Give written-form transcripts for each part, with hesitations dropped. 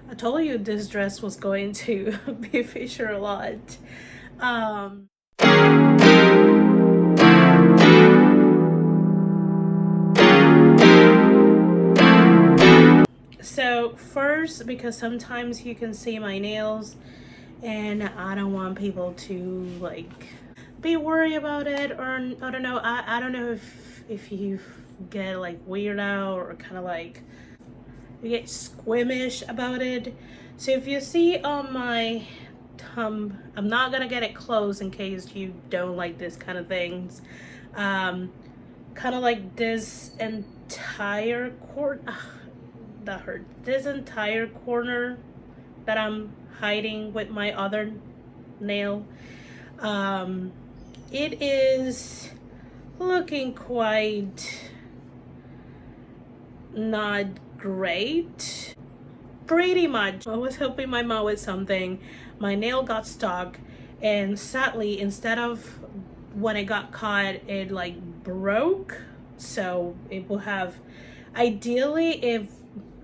I told you this dress was going to be featured a lot. Um, so first, because sometimes you can see my nails and I don't want people to like be worried about it, or I don't know. I don't know if you get like weird out or kind of like you get squeamish about it. So if you see on my thumb, I'm not gonna get it close in case you don't like this kind of things. Kind of like this entire that hurt. This entire corner that I'm hiding with my other nail. It is looking quite not great. Pretty much. I was helping my mom with something. My nail got stuck, and sadly, instead of when it got caught, it like broke. So it will have, ideally, if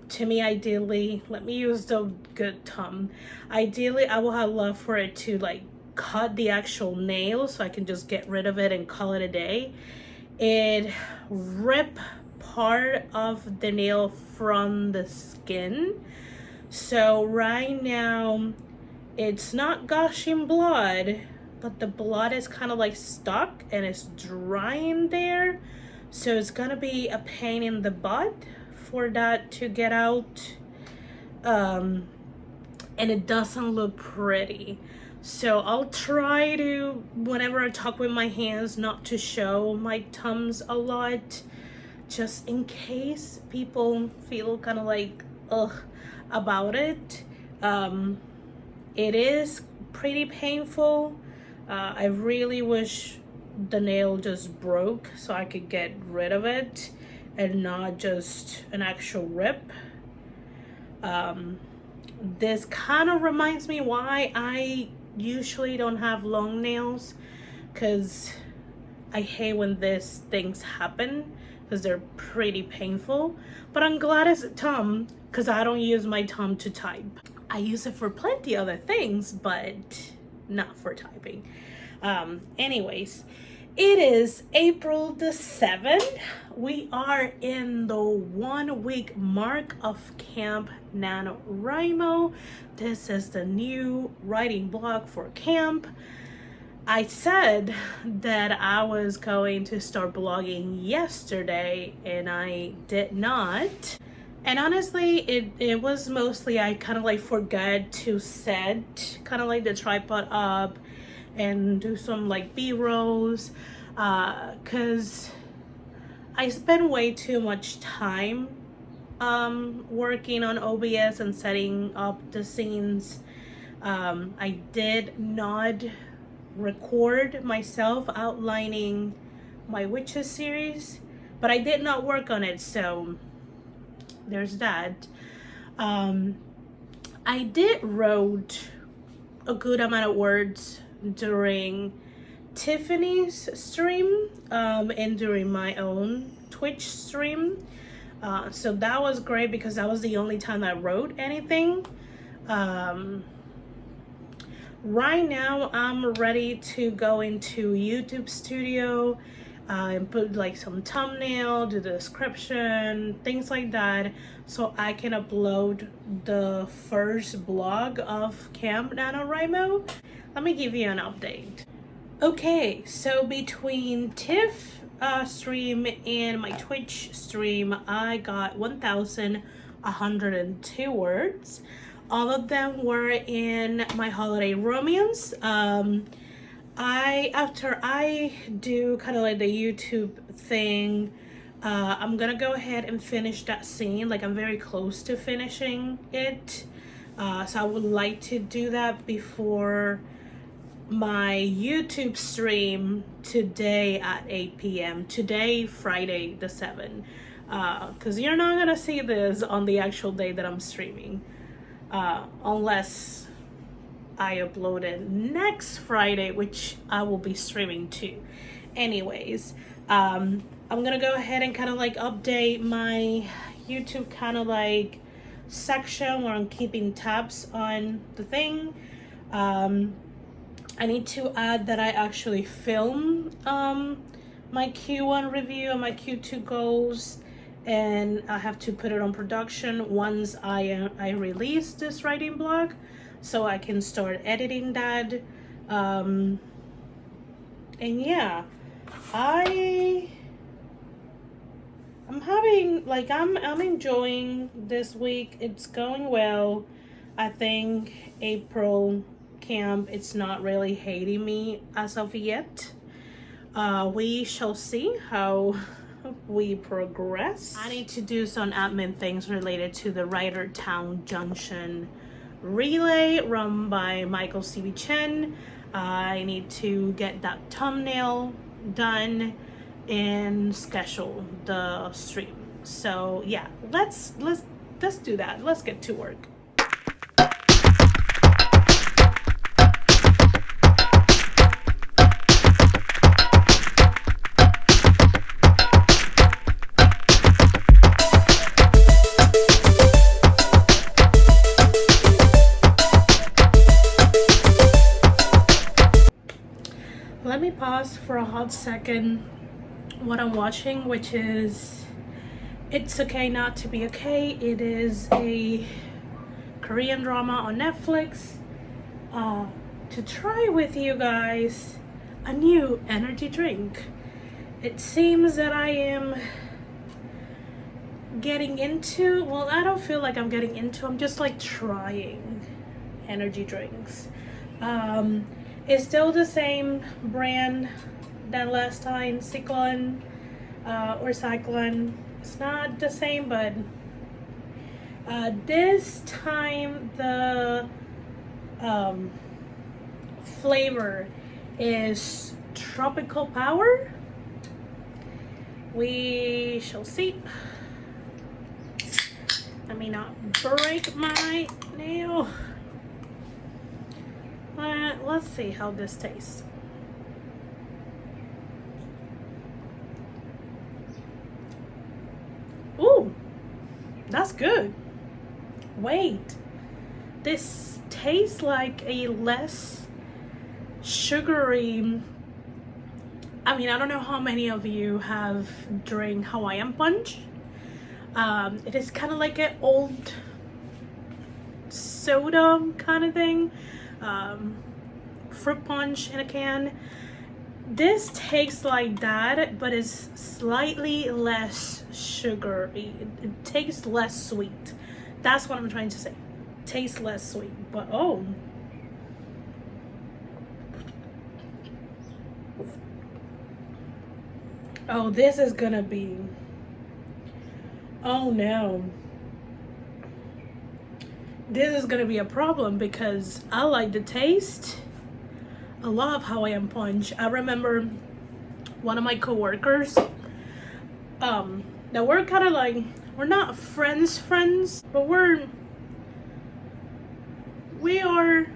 to me, ideally, let me use the good term. Ideally, I would have loved for it to like cut the actual nail so I can just get rid of it and call it a day. It ripped part of the nail from the skin. So right now, it's not gushing blood, but the blood is kind of like stuck and it's drying there. So it's gonna be a pain in the butt for that to get out, and it doesn't look pretty. So I'll try to, whenever I talk with my hands, not to show my thumbs a lot, just in case people feel kind of like ugh about it. It is pretty painful. I really wish the nail just broke so I could get rid of it and not just an actual rip. This kind of reminds me why I usually don't have long nails, because I hate when these things happen because they're pretty painful. But I'm glad it's a thumb because I don't use my thumb to type. I use it for plenty other things, but not for typing. Anyways, it is April the 7th. We are in the 1 week mark of Camp NaNoWriMo. This is the new writing blog for camp. I said that I was going to start blogging yesterday and I did not. And honestly, it was mostly I kind of like forgot to set kind of like the tripod up and do some like b-rolls, because I spend way too much time working on OBS and setting up the scenes. I did not record myself outlining my witches series, but I did not work on it, so there's that. I did wrote a good amount of words during Tiffany's stream, and during my own Twitch stream, so that was great because that was the only time I wrote anything. Right now I'm ready to go into YouTube Studio and put like some thumbnail, do the description, things like that, so I can upload the first blog of Camp NaNoWriMo. Let me give you an update. Okay, so between Tiff stream and my Twitch stream, I got 1,102 words. All of them were in my holiday romance. After I do kind of like the YouTube thing, I'm gonna go ahead and finish that scene. Like, I'm very close to finishing it, so I would like to do that before my YouTube stream today at 8 p.m. Today, Friday the 7th, because you're not gonna see this on the actual day that I'm streaming, unless I upload it next Friday, which I will be streaming too. Anyways, I'm gonna go ahead and kind of like update my YouTube kind of like section where I'm keeping tabs on the thing. I need to add that I actually film my Q1 review and my Q2 goals, and I have to put it on production once I release this writing blog, so I can start editing that. And yeah, I'm having, like, I'm enjoying this week. It's going well. I think April camp, it's not really hating me as of yet. We shall see how we progress. I need to do some admin things related to the Writer Town Junction relay run by Michael C.B. Chen. I need to get that thumbnail done and schedule the stream. So yeah, let's do that. Let's get to work. Let me pause for a hot second what I'm watching, which is It's Okay Not to Be Okay. It is a Korean drama on Netflix. To try with you guys a new energy drink. It seems that I am getting into, well, I don't feel like I'm getting into, I'm just like trying energy drinks. It's still the same brand than last time, Cyclone or Cyclone. It's not the same, but this time the flavor is Tropical Power. We shall see. Let me not break my nail. Let's see how this tastes. Ooh, that's good. Wait, this tastes like a less sugary. I mean, I don't know how many of you have drank Hawaiian punch. It is kind of like an old soda kind of thing. Fruit punch in a can. This tastes like that, but it's slightly less sugary. It tastes less sweet. That's what I'm trying to say. Tastes less sweet, but oh. Oh, this is gonna be, oh no. This is gonna be a problem because I like the taste. I love Hawaiian punch. I remember one of my coworkers, that we're kind of like, we're not friends, but we are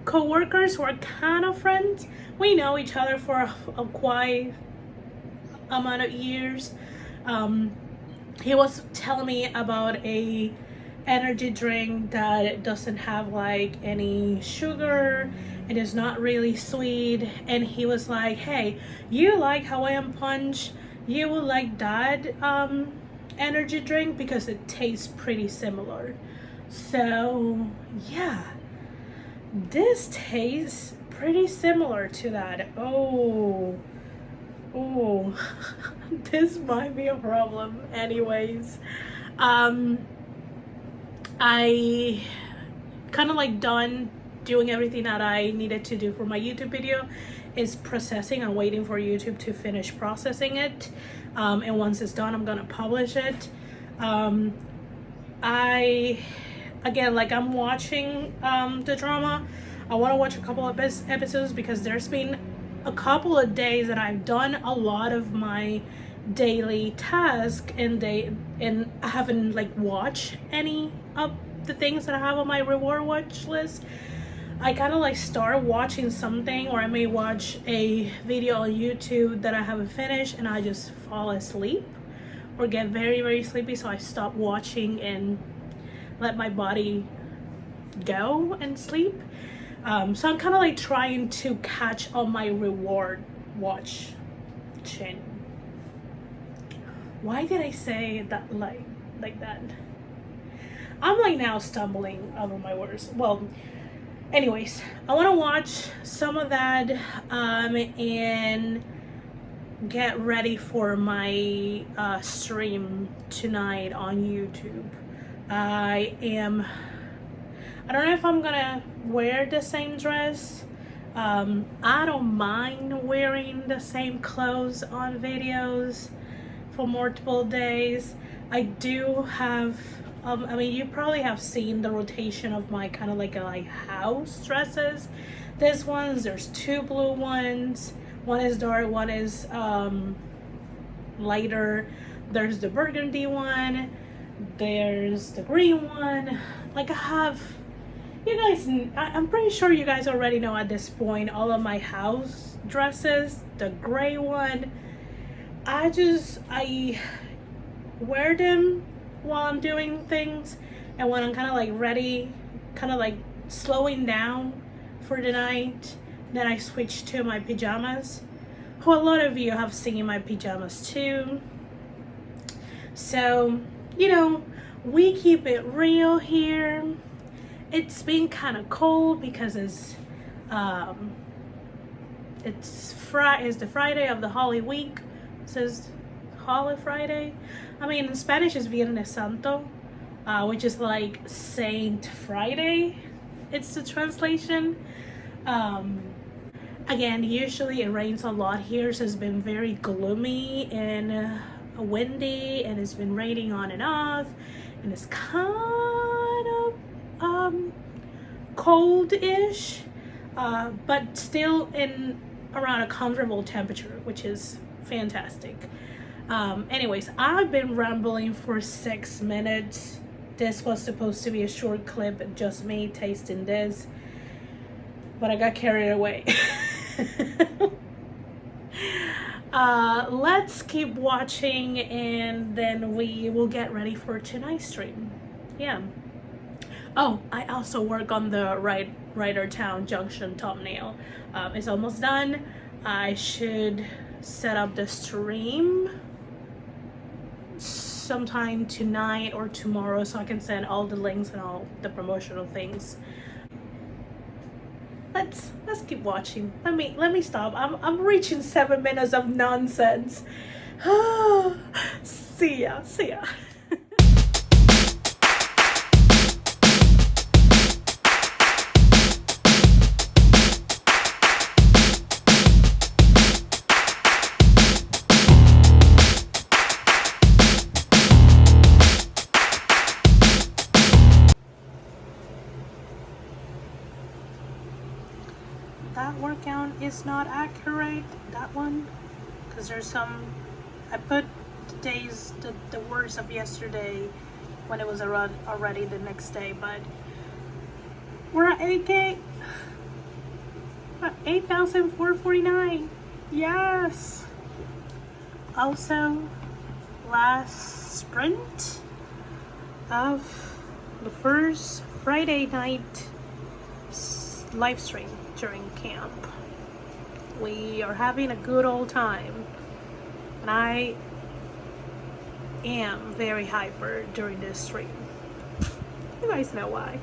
coworkers who are kind of friends. We know each other for a quite amount of years. He was telling me about a energy drink that doesn't have like any sugar. It is not really sweet, and he was like, hey, you like Hawaiian punch, you will like that energy drink because it tastes pretty similar. So yeah, this tastes pretty similar to that. Oh this might be a problem. Anyways, I kind of like done doing everything that I needed to do for my YouTube video. Is processing. I'm waiting for YouTube to finish processing it, and once it's done, I'm gonna publish it. Again, like, I'm watching the drama. I want to watch a couple of episodes because there's been a couple of days that I've done a lot of my daily task, and I haven't like watched any of the things that I have on my reward watch list. I kind of like start watching something, or I may watch a video on YouTube that I haven't finished and I just fall asleep, or get very, very sleepy, so I stop watching and let my body go and sleep. So I'm kind of like trying to catch on my reward watching. Why did I say that like that? I'm like now stumbling over my words. Well, anyways, I want to watch some of that and get ready for my stream tonight on YouTube. I don't know if I'm gonna wear the same dress. I don't mind wearing the same clothes on videos for multiple days. I do have I mean, you probably have seen the rotation of my kind of like house dresses. This one's, there's two blue ones. One is dark, one is lighter. There's the burgundy one. There's the green one. Like I have, you guys, I'm pretty sure you guys already know at this point all of my house dresses. The gray one, I wear them while I'm doing things, and when I'm kind of like ready, kind of like slowing down for the night, then I switch to my pajamas, who a lot of you have seen my pajamas too. So, you know, we keep it real here. It's been kind of cold because it's the Friday of the Holy Week. It says Holy Friday. I mean, in Spanish is Viernes Santo, which is like Saint Friday. It's the translation. Again, usually it rains a lot here, so it's been very gloomy and windy, and it's been raining on and off, and it's kind of cold-ish, but still in around a comfortable temperature, which is fantastic. Anyways, I've been rambling for 6 minutes. This was supposed to be a short clip, just me tasting this, but I got carried away. Let's keep watching, and then we will get ready for tonight's stream. Yeah. Oh, I also work on the Ridertown Junction thumbnail. It's almost done. I should set up the stream sometime tonight or tomorrow, so I can send all the links and all the promotional things. Let's keep watching. Let me stop. I'm reaching 7 minutes of nonsense. See ya. That workout is not accurate, that one, because there's some, I put the words of yesterday when it was already the next day, but we're at 8K, 8,449, yes. Also, last sprint of the first Friday night live stream during camp. We are having a good old time, and I am very hyper during this stream. You guys know why.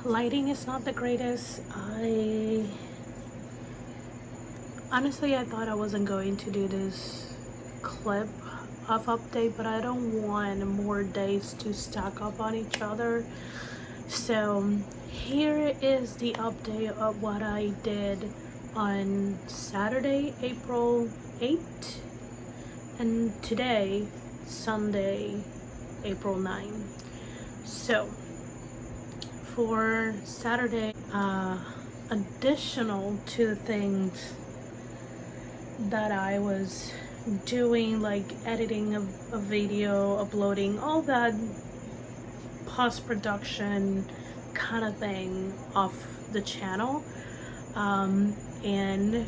Lighting is not the greatest. Honestly, I thought I wasn't going to do this clip of update, but I don't want more days to stack up on each other. So here is the update of what I did on Saturday, April 8th, and today, Sunday, April 9. So for Saturday, additional to the things that I was doing, like editing a video, uploading, all that post-production kind of thing off the channel, and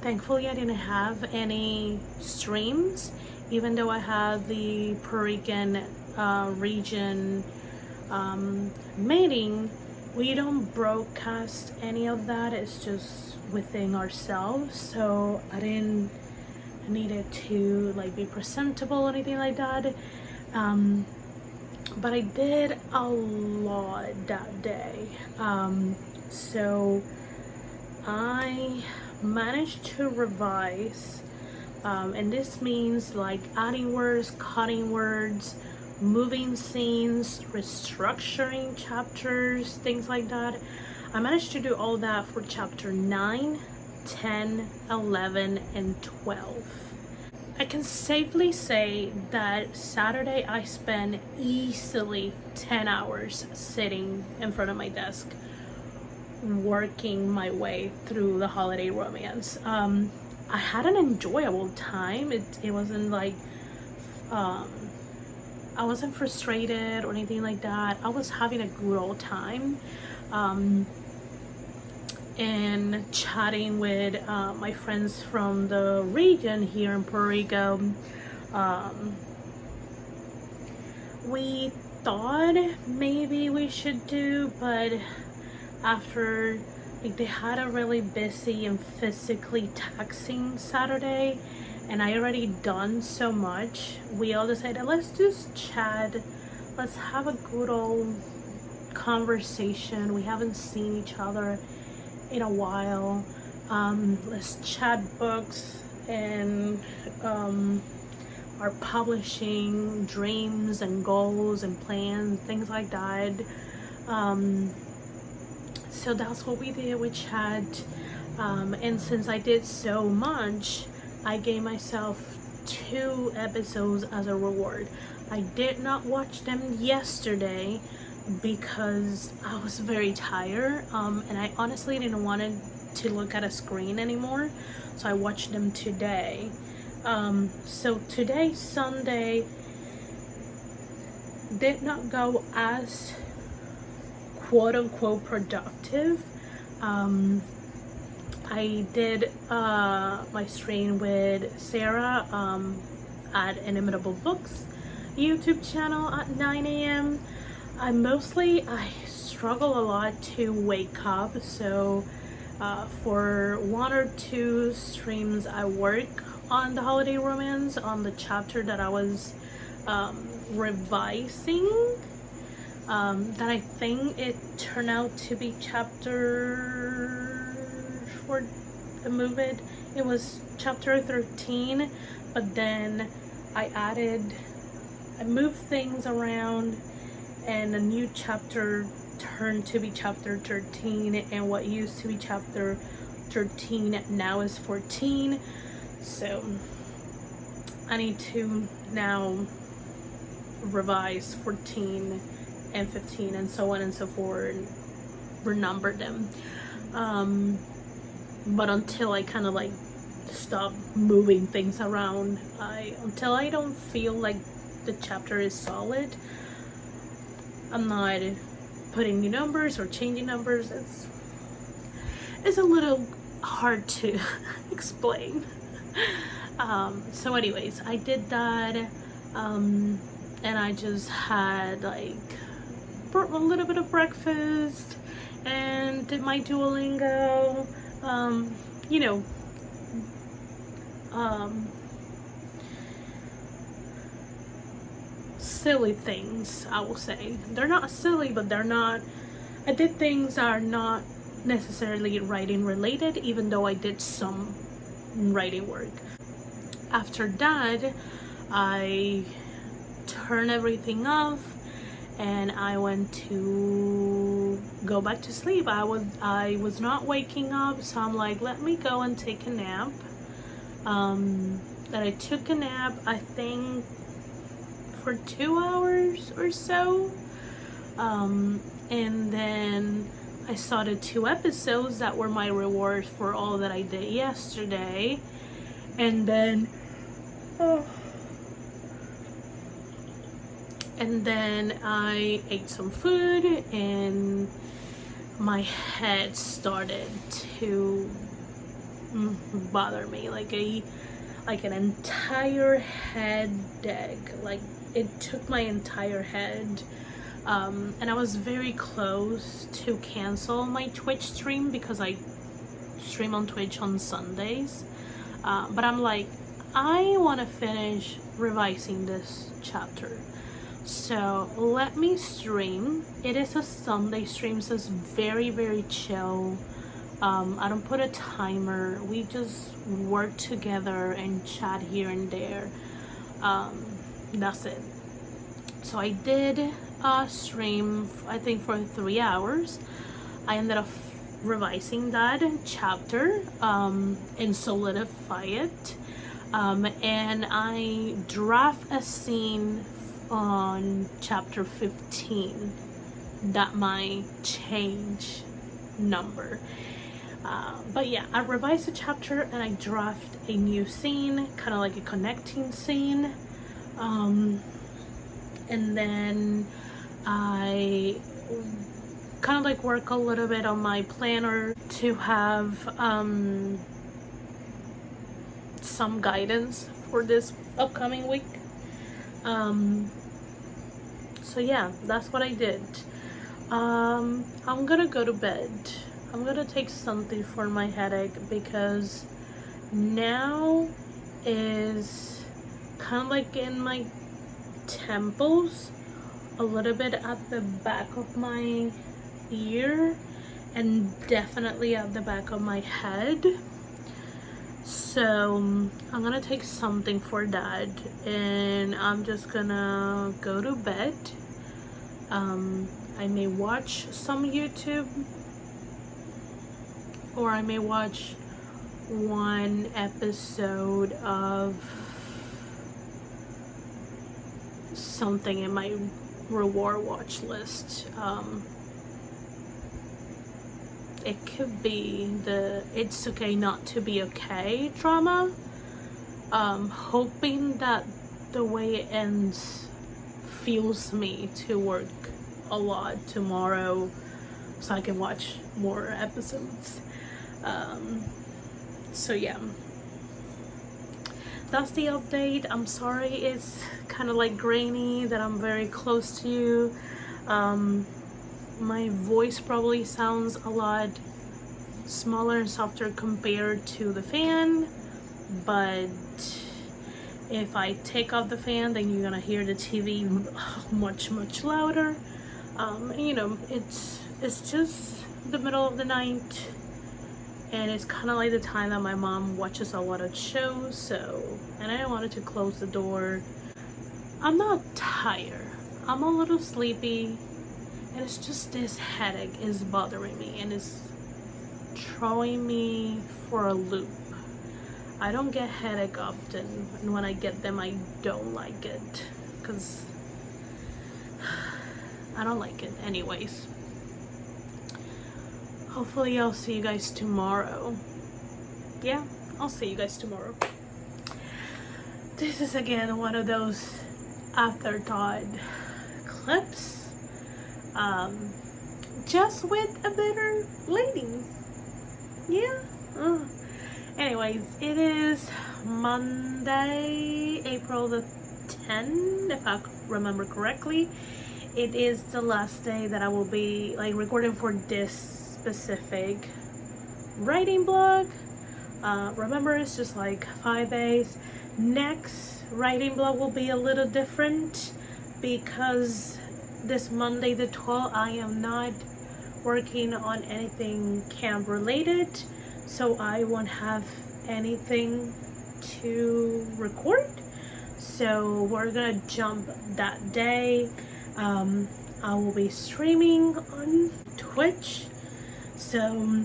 thankfully I didn't have any streams, even though I had the Puerto Rican region meeting. We don't broadcast any of that, it's just within ourselves, so I didn't need it to like be presentable or anything like that. But I did a lot that day. So I managed to revise, and this means like adding words, cutting words, moving scenes, restructuring chapters, things like that. I managed to do all that for chapter 9, 10, 11, and 12. I can safely say that Saturday I spent easily 10 hours sitting in front of my desk working my way through the holiday romance. I had an enjoyable time. It wasn't like I wasn't frustrated or anything like that. I was having a good old time, and chatting with my friends from the region here in Puerto Rico. We thought maybe we should do, but after like they had a really busy and physically taxing Saturday, and I already done so much, we all decided, let's just chat, let's have a good old conversation. We haven't seen each other in a while. Let's chat books and our publishing dreams and goals and plans, things like that. So that's what we did. We chat, and since I did so much, I gave myself 2 episodes as a reward. I did not watch them yesterday because I was very tired, and I honestly didn't want to look at a screen anymore, so I watched them today. So today, Sunday, did not go as quote-unquote productive. I did my stream with Sarah at Inimitable Books YouTube channel at 9 a.m. I struggle a lot to wake up, so for 1 or 2 streams I work on the holiday romance, on the chapter that I was revising, that I think it turned out to be chapter for the movie. It was chapter 13, but then I moved things around, and a new chapter turned to be chapter 13, and what used to be chapter 13 now is 14. So I need to now revise 14 and 15 and so on and so forth, and renumber them. But until I kind of like stop moving things around, until I don't feel like the chapter is solid, I'm not putting new numbers or changing numbers. It's a little hard to explain. So anyways, I did that, and I just had like a little bit of breakfast and did my Duolingo, you know, silly things, I will say. They're not silly, but they're not, I did things that are not necessarily writing related, even though I did some writing work. After that, I turned everything off and I went to go back to sleep. I was not waking up, so I'm like, let me go and take a nap. that I took a nap, I think for 2 hours or so. And then I saw the 2 episodes that were my reward for all that I did yesterday. And then I ate some food and my head started to bother me, like an entire headache. Like it took my entire head. And I was very close to cancel my Twitch stream because I stream on Twitch on Sundays. But I'm like, I want to finish revising this chapter. So let me stream. It is a Sunday stream, so it's very, very chill. I don't put a timer. We just work together and chat here and there. That's it. So I did stream, I think, for 3 hours. I ended up revising that chapter and solidify it. And I draft a scene on chapter 15 that might change number. But yeah, I revised the chapter and I draft a new scene, kind of like a connecting scene. And then I kind of like work a little bit on my planner to have some guidance for this upcoming week. So yeah, that's what I did. I'm gonna go to bed. I'm gonna take something for my headache because now is kind of like in my temples, a little bit at the back of my ear, and definitely at the back of my head. So I'm gonna take something for that, and I'm just gonna go to bed. I may watch some YouTube, or I may watch one episode of something in my reward watch list. It could be the It's Okay Not to Be Okay drama. Hoping that the way it ends fuels me to work a lot tomorrow so I can watch more episodes. So yeah, that's the update. I'm sorry it's kind of like grainy, that I'm very close to you. My voice probably sounds a lot smaller and softer compared to the fan, but if I take off the fan, then you're gonna hear the TV much louder. You know, it's just the middle of the night, and it's kind of like the time that my mom watches a lot of shows, so, and I wanted to close the door. I'm not tired, I'm a little sleepy, and it's just this headache is bothering me and it's throwing me for a loop. I don't get headache often, and when I get them I don't like it because I don't like it anyways. Hopefully I'll see you guys tomorrow. Yeah, I'll see you guys tomorrow. This is again one of those afterthought clips, just with a better lighting. Yeah. Anyways, it is Monday, April the 10th, if I remember correctly. It is the last day that I will be like recording for this specific writing blog. Remember, it's just like 5 days. Next writing blog will be a little different because this Monday the 12th I am not working on anything camp related, so I won't have anything to record. So we're gonna jump that day. I will be streaming on Twitch, so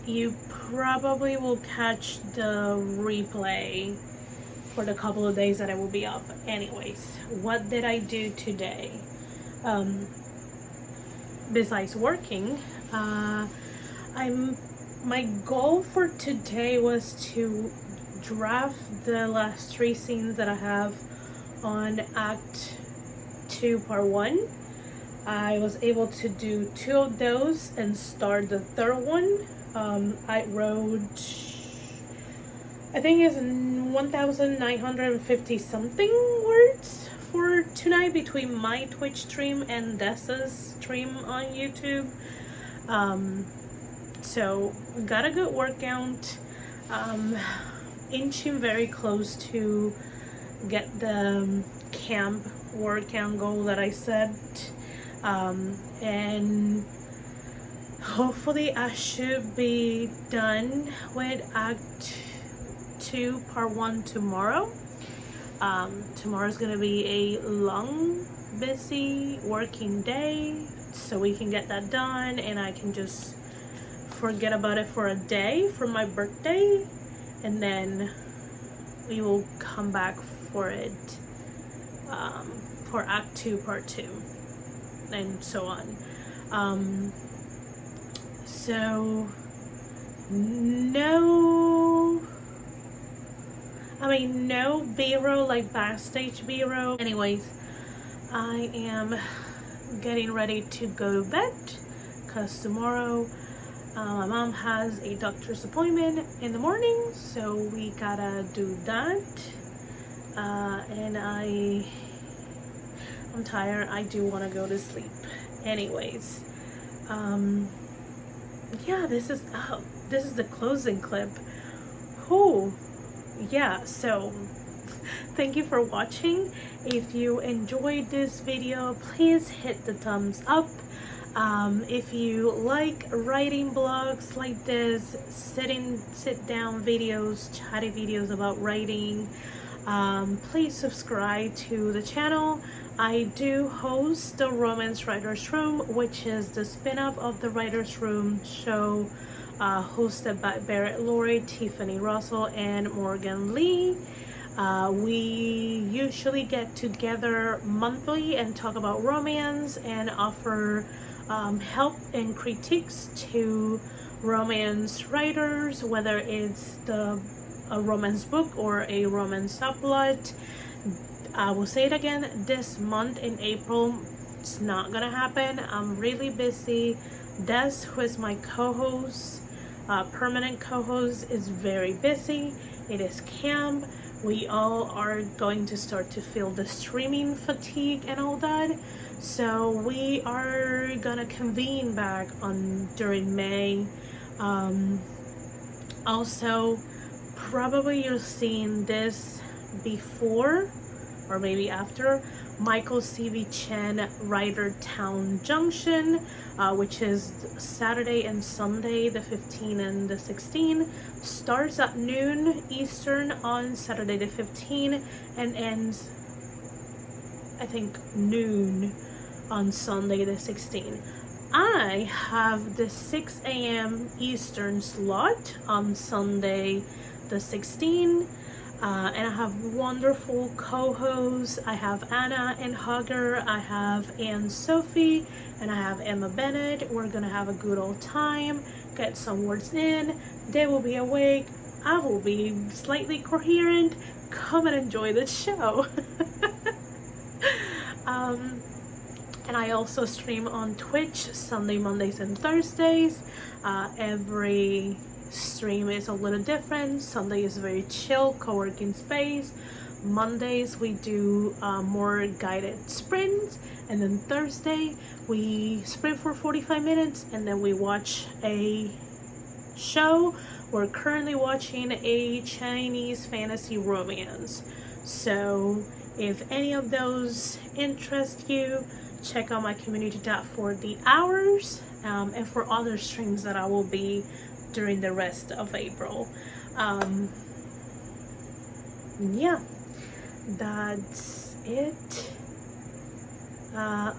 you probably will catch the replay for the couple of days that I will be off. Anyways, what did I do today? Besides working, my goal for today was to draft the last 3 scenes that I have on Act 2 Part 1. I was able to do 2 of those and start the 3rd one. I wrote, I think it's 1,950 something words for tonight between my Twitch stream and Dessa's stream on YouTube. So got a good workout, inching very close to get the camp workout goal that I set, and hopefully I should be done with Act 2 Part 1 tomorrow. Tomorrow's gonna be a long, busy working day, so we can get that done and I can just forget about it for a day for my birthday, and then we will come back for it for Act 2 Part 2 and so on. So no B-roll, like backstage B-roll. Anyways, I am getting ready to go to bed because tomorrow my mom has a doctor's appointment in the morning, so we gotta do that. And I'm tired. I do want to go to sleep. Anyways, yeah, this is the closing clip. Oh, yeah. So thank you for watching. If you enjoyed this video, please hit the thumbs up. If you like writing blogs like this, sit down videos, chatty videos about writing, please subscribe to the channel. I do host the Romance Writers Room, which is the spin-off of the Writers Room show, hosted by Barrett Laurie, Tiffany Russell, and Morgan Lee. We usually get together monthly and talk about romance and offer help and critiques to romance writers, whether it's a romance book or a romance subplot. I will say it again, this month in April, it's not gonna happen. I'm really busy. Des, who is my co-host, permanent co-host, is very busy. It is camp. We all are going to start to feel the streaming fatigue and all that. So we are gonna convene back during May. Also, probably you're seeing this before or maybe after Michael C.V. Chen Writer Town Junction, which is Saturday and Sunday, the 15th and the 16th. Starts at noon Eastern on Saturday the 15th and ends, I think, noon on Sunday the 16th. I have the 6 a.m. Eastern slot on Sunday the 16th. And I have wonderful co-hosts. I have Anna and Hugger, I have Anne Sophie, and I have Emma Bennett. We're gonna have a good old time, get some words in. They will be awake, I will be slightly coherent. Come and enjoy the show. And I also stream on Twitch Sunday, Mondays, and Thursdays. Every stream is a little different. Sunday is very chill, co-working space. Mondays we do more guided sprints, and then Thursday we sprint for 45 minutes and then we watch a show. We're currently watching a Chinese fantasy romance, so if any of those interest you, check out my community tab for the hours and for other streams that I will be during the rest of April. Yeah, that's it.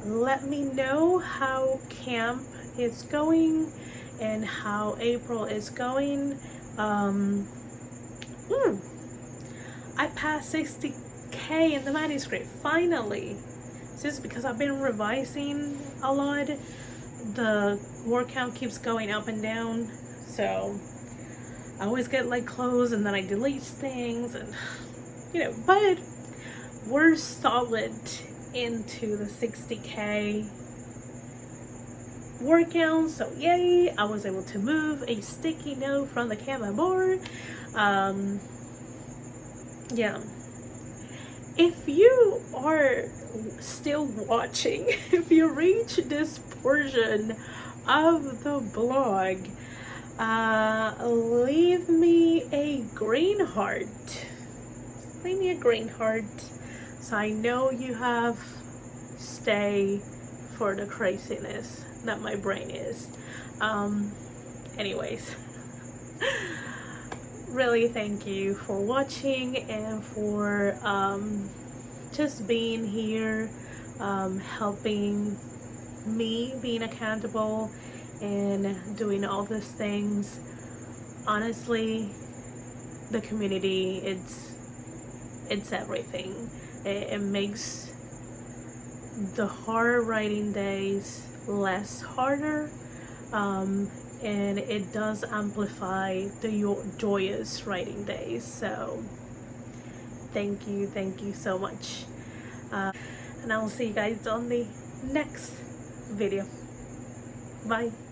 Let me know how camp is going and how April is going. I passed 60K in the manuscript, finally. Just because I've been revising a lot, the word count keeps going up and down, so I always get like close and then I delete things, and but we're solid into the 60K word count, so yay. I was able to move a sticky note from the Canva board. Yeah, if you are still watching, if you reach this portion of the blog, leave me a green heart. Just leave me a green heart so I know you have stayed for the craziness that my brain is. Anyways, really thank you for watching and for just being here, helping me being accountable and doing all these things. Honestly, the community, it's everything. It makes the hard writing days less harder, and it does amplify the joyous writing days. So thank you so much, and I will see you guys on the next video. Bye.